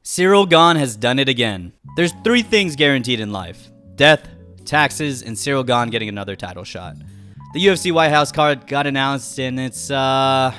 Ciryl Gane has done it again. There's 3 things guaranteed in life: death, taxes, and Ciryl Gane getting another title shot. The UFC White House card got announced, and it's a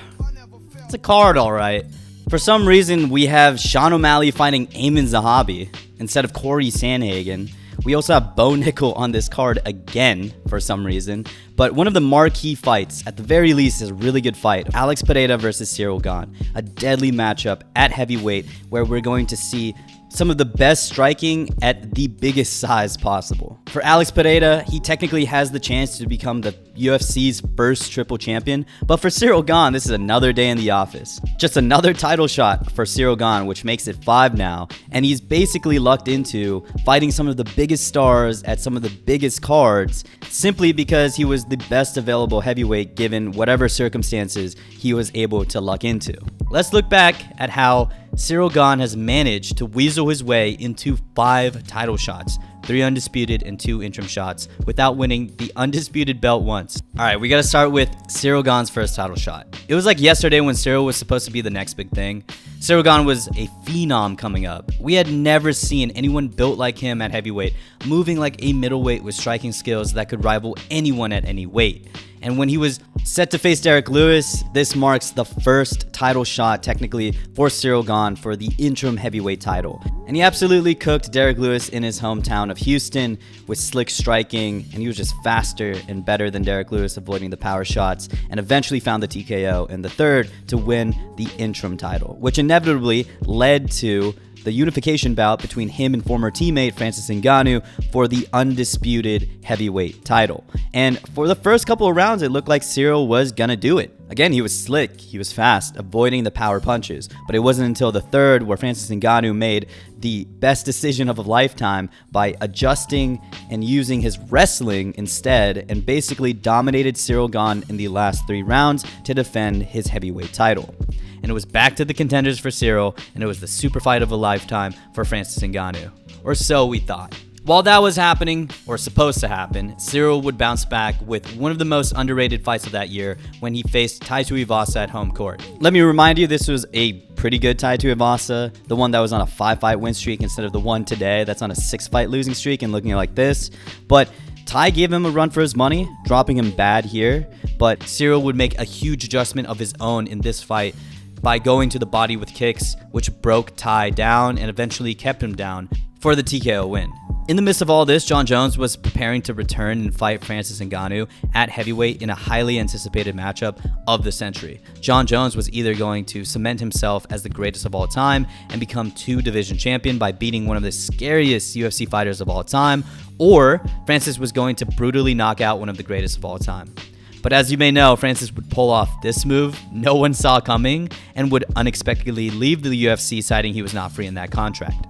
card, alright. For some reason, we have Sean O'Malley fighting Eamon Zahabi instead of Corey Sandhagen. We also have Bo Nickel on this card again for some reason. But one of the marquee fights, at the very least, is a really good fight. Alex Pereira versus Ciryl Gane. A deadly matchup at heavyweight where we're going to see some of the best striking at the biggest size possible. For Alex Pereira, he technically has the chance to become the UFC's first triple champion, but for Ciryl Gane, this is another day in the office. Just another title shot for Ciryl Gane, which makes it 5 now, and he's basically lucked into fighting some of the biggest stars at some of the biggest cards simply because he was the best available heavyweight given whatever circumstances he was able to luck into. Let's look back at how Ciryl Gane has managed to weasel his way into 5 title shots, 3 undisputed and 2 interim shots, without winning the undisputed belt once. Alright, we gotta start with Ciryl Gane's first title shot. It was like yesterday when Ciryl was supposed to be the next big thing. Ciryl Gane was a phenom coming up. We had never seen anyone built like him at heavyweight, moving like a middleweight with striking skills that could rival anyone at any weight. And when he was set to face Derek Lewis, this marks the first title shot technically for Ciryl Gane for the interim heavyweight title. And he absolutely cooked Derek Lewis in his hometown of Houston with slick striking, and he was just faster and better than Derek Lewis, avoiding the power shots, and eventually found the TKO in the third to win the interim title, which inevitably led to the unification bout between him and former teammate Francis Ngannou for the undisputed heavyweight title. And for the first couple of rounds, it looked like Ciryl was gonna do it. Again, he was slick, he was fast, avoiding the power punches, but it wasn't until the third where Francis Ngannou made the best decision of a lifetime by adjusting and using his wrestling instead, and basically dominated Ciryl Gane in the last 3 rounds to defend his heavyweight title. And it was back to the contenders for Ciryl, and it was the super fight of a lifetime for Francis Ngannou. Or so we thought. While that was happening, or supposed to happen, Ciryl would bounce back with one of the most underrated fights of that year when he faced Tai Tuivasa at home court. Let me remind you, this was a pretty good Tai Tuivasa, the one that was on a 5-fight win streak instead of the one today that's on a 6-fight losing streak and looking like this. But Tai gave him a run for his money, dropping him bad here, but Ciryl would make a huge adjustment of his own in this fight by going to the body with kicks, which broke Tai down and eventually kept him down for the TKO win. In the midst of all this, Jon Jones was preparing to return and fight Francis Ngannou at heavyweight in a highly anticipated matchup of the century. Jon Jones was either going to cement himself as the greatest of all time and become 2-division champion by beating one of the scariest UFC fighters of all time, or Francis was going to brutally knock out one of the greatest of all time. But as you may know, Francis would pull off this move no one saw coming and would unexpectedly leave the UFC, citing he was not free in that contract.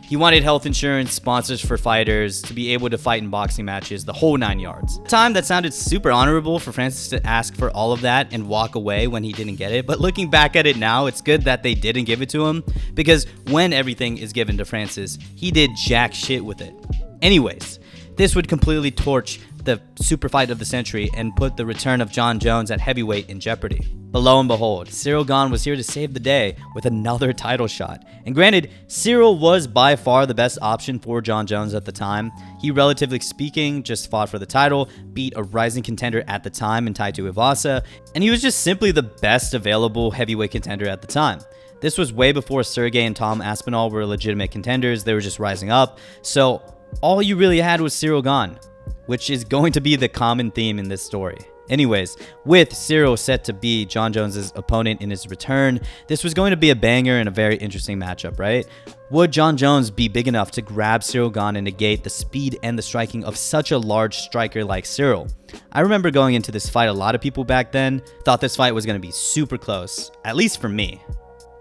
He wanted health insurance, sponsors for fighters, to be able to fight in boxing matches, the whole 9 yards. At the time, that sounded super honorable for Francis to ask for all of that and walk away when he didn't get it. But looking back at it now, it's good that they didn't give it to him, because when everything is given to Francis, he did jack shit with it. Anyways, this would completely torch the super fight of the century and put the return of Jon Jones at heavyweight in jeopardy. But lo and behold, Ciryl Gane was here to save the day with another title shot. And granted, Ciryl was by far the best option for Jon Jones at the time. He, relatively speaking, just fought for the title, beat a rising contender at the time in Tai Tuivasa, and he was just simply the best available heavyweight contender at the time. This was way before Sergey and Tom Aspinall were legitimate contenders. They were just rising up. So all you really had was Ciryl Gane, which is going to be the common theme in this story. Anyways, with Ciryl set to be Jon Jones' opponent in his return, this was going to be a banger and a very interesting matchup, right? Would Jon Jones be big enough to grab Ciryl Gane and negate the speed and the striking of such a large striker like Ciryl? I remember going into this fight, a lot of people back then thought this fight was going to be super close, at least for me,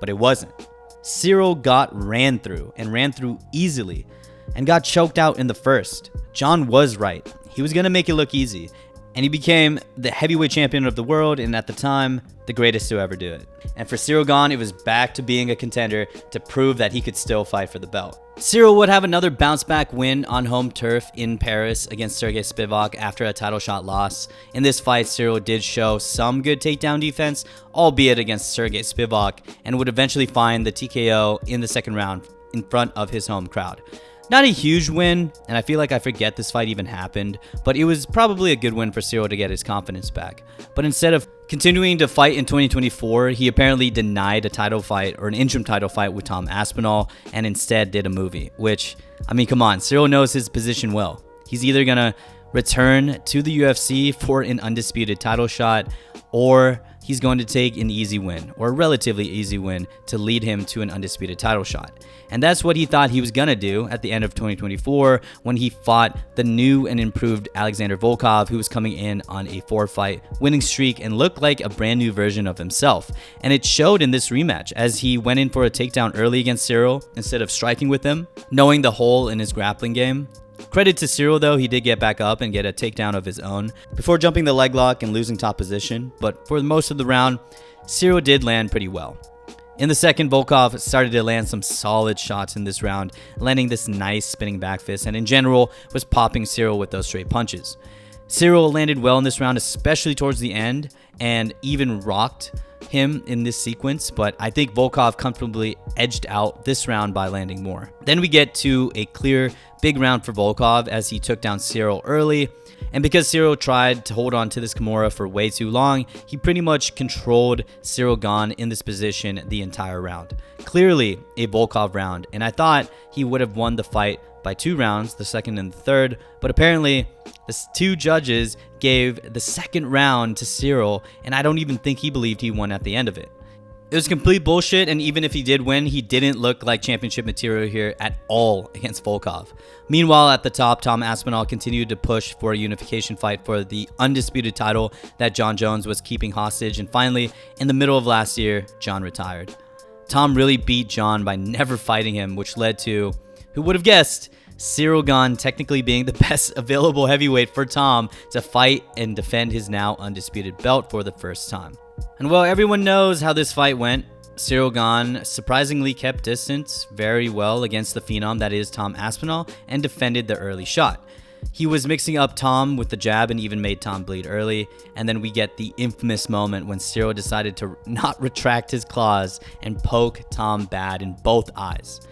but it wasn't. Ciryl got ran through easily and got choked out in the first. Jon was right. He was going to make it look easy. And he became the heavyweight champion of the world, and at the time, the greatest to ever do it. And for Ciryl Gane, it was back to being a contender to prove that he could still fight for the belt. Ciryl would have another bounce-back win on home turf in Paris against Sergey Spivak after a title shot loss. In this fight, Ciryl did show some good takedown defense, albeit against Sergey Spivak, and would eventually find the TKO in the second round in front of his home crowd. Not a huge win, and I feel like I forget this fight even happened, but it was probably a good win for Ciryl to get his confidence back. But instead of continuing to fight in 2024, he apparently denied a title fight or an interim title fight with Tom Aspinall and instead did a movie, which, I mean, come on, Ciryl knows his position well. He's either gonna return to the UFC for an undisputed title shot, or he's going to take an easy win, or a relatively easy win, to lead him to an undisputed title shot. And that's what he thought he was gonna do at the end of 2024 when he fought the new and improved Alexander Volkov, who was coming in on a 4-fight winning streak and looked like a brand new version of himself. And it showed in this rematch as he went in for a takedown early against Ciryl instead of striking with him, knowing the hole in his grappling game. Credit to Ciryl though, he did get back up and get a takedown of his own before jumping the leg lock and losing top position, but for most of the round, Ciryl did land pretty well. In the second, Volkov started to land some solid shots in this round, landing this nice spinning back fist, and in general was popping Ciryl with those straight punches. Ciryl landed well in this round, especially towards the end, and even rocked him in this sequence, but I think Volkov comfortably edged out this round by landing more. Then we get to a clear big round for Volkov as he took down Ciryl early, and because Ciryl tried to hold on to this Kimura for way too long, he pretty much controlled Ciryl Gane in this position the entire round. Clearly a Volkov round, and I thought he would have won the fight by 2 rounds, the second and the third, but apparently the 2 judges gave the second round to Ciryl, and I don't even think he believed he won at the end of it. It was complete bullshit, and even if he did win, he didn't look like championship material here at all against Volkov. Meanwhile, at the top, Tom Aspinall continued to push for a unification fight for the undisputed title that Jon Jones was keeping hostage, and finally, in the middle of last year, Jon retired. Tom really beat Jon by never fighting him, which led to, who would have guessed, Ciryl Gane technically being the best available heavyweight for Tom to fight and defend his now undisputed belt for the first time. And well, everyone knows how this fight went. Ciryl Gane surprisingly kept distance very well against the phenom that is Tom Aspinall and defended the early shot. He was mixing up Tom with the jab and even made Tom bleed early, and then we get the infamous moment when Ciryl decided to not retract his claws and poke Tom bad in both eyes.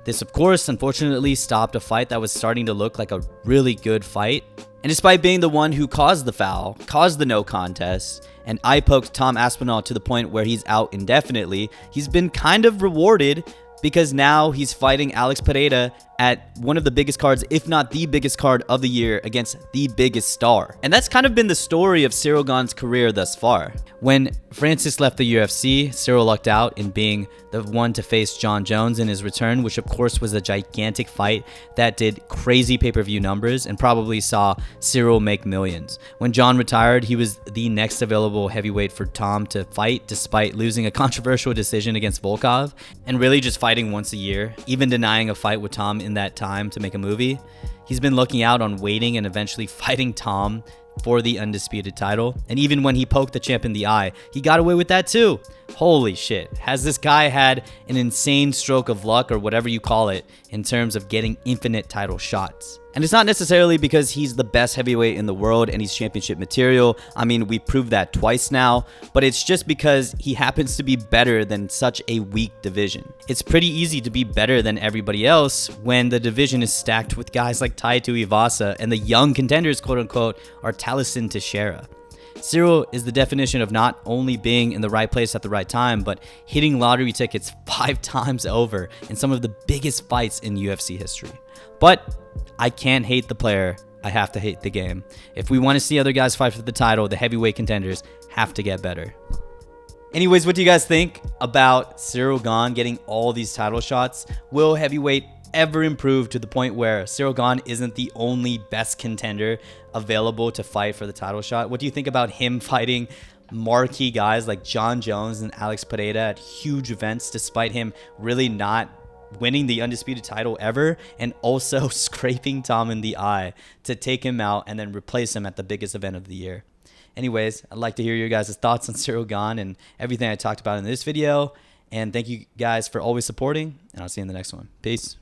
This, of course, unfortunately stopped a fight that was starting to look like a really good fight. And despite being the one who caused the foul, caused the no contest, and eye poked Tom Aspinall to the point where he's out indefinitely, he's been kind of rewarded because now he's fighting Alex Pereira at one of the biggest cards, if not the biggest card of the year, against the biggest star. And that's kind of been the story of Ciryl Gane's career thus far. When Francis left the UFC, Ciryl lucked out in being the one to face Jon Jones in his return, which of course was a gigantic fight that did crazy pay-per-view numbers and probably saw Ciryl make millions. When Jon retired, he was the next available heavyweight for Tom to fight, despite losing a controversial decision against Volkov and really just fighting once a year, even denying a fight with Tom in that time to make a movie. He's been looking out on waiting and eventually fighting Tom for the undisputed title. And even when he poked the champ in the eye, he got away with that too. Holy shit. Has this guy had an insane stroke of luck, or whatever you call it, in terms of getting infinite title shots? And it's not necessarily because he's the best heavyweight in the world and he's championship material. I mean, we proved that twice now, but it's just because he happens to be better than such a weak division. It's pretty easy to be better than everybody else when the division is stacked with guys like Tai Tuivasa and the young contenders, quote unquote, are Taliesin Teixeira. Ciryl is the definition of not only being in the right place at the right time, but hitting lottery tickets 5 times over in some of the biggest fights in UFC history. But I can't hate the player, I have to hate the game. If we want to see other guys fight for the title, the heavyweight contenders have to get better. Anyways, what do you guys think about Ciryl Gane getting all these title shots? Will heavyweight ever improve to the point where Ciryl Gane isn't the only best contender available to fight for the title shot? What do you think about him fighting marquee guys like Jon Jones and Alex Pereira at huge events, despite him really not winning the undisputed title ever, and also scraping Tom in the eye to take him out and then replace him at the biggest event of the year? Anyways, I'd like to hear your guys' thoughts on Ciryl Gane and everything I talked about in this video. And thank you guys for always supporting, and I'll see you in the next one. Peace.